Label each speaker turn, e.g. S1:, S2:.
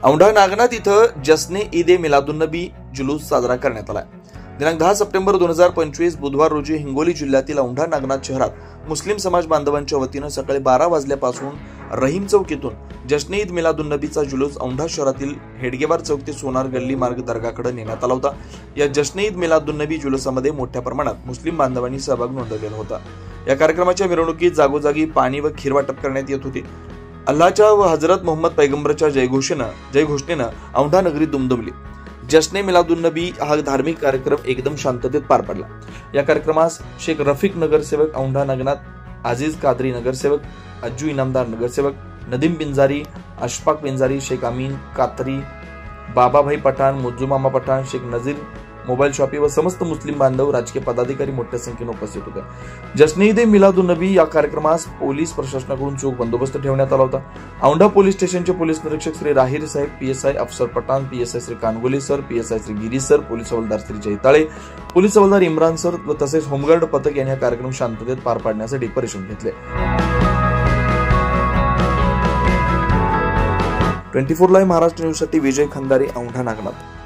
S1: औंढा नागनाथ इथं जश्ने ईद ए मिलादुन्नबी जुलूस साजरा करण्यात आला। दिनांक 10 सप्टेंबर 2025 बुधवार रोजी हिंगोली जिल्ह्यातील औंढा नागनाथ शहरात मुस्लिम समाज बांधवांच्या वतीनं सकाळी 12 वाजल्यापासून रहीम चौक येथून जश्ने ईद मिलादुन्नबीचा जुलूस औंढा शहरातील हेडगेवार चौक ते सोनार गल्ली मार्ग दर्गाकडे नेण्यात आला होता। या जश्ने ईद मिलादुन्नबी जुलूसामध्ये मोठ्या प्रमाणात मुस्लिम बांधवांनी सहभाग नोंदवलेला होता। या कार्यक्रमाच्या मिरवणुकीत जागोजागी पाणी व खीर वाटप करण्यात येत होते। अल्लाहच्या व हजरत मोहम्मद पैगंबरच्या जयघोषणेनं औंढा नगरी दुमदुमली। जश्ने मिलादुन्नबी हा धार्मिक कार्यक्रम एकदम शांततेत पार पडला। या कार्यक्रमास शेख रफीक नगरसेवक औंढा नागनाथ, आजीज कादरी नगरसेवक, अज्जू इनामदार नगरसेवक, नदीम पिंजारी, अशफाक पिंजारी, शेख अमीन कातरी, बाबाभाई पठाण, मुज्जू मामा पठाण, शेख नजीर मोबाईल शॉपी व समस्त मुस्लिम बांधव, राजकीय पदाधिकारी मोठ्या संख्येने उपस्थित होते। जश्ने ईद ए मिलादुन्नबी या कार्यक्रमास पोलीस प्रशासनाकडून चोख बंदोबस्त ठेवण्यात आला होता। औंढा पोलीस स्टेशनचे पोलीस निरीक्षक श्री राहीर साहेब, पीएसआय अफसर Pathan, PSI Shri Kangole sir, PSI Shri Giri sir, police हवालदार श्री जयताळे, पोलीस हवालदार इम्रान सर व तसेच होमगार्ड पथक यांनी कार्यक्रम शांततेत पार पाडण्यासाठी परिश्रम घेतले। 24 लाईव्ह महाराष्ट्र न्यूजसाठी विजय खंदारे, औंढा नागनाथ।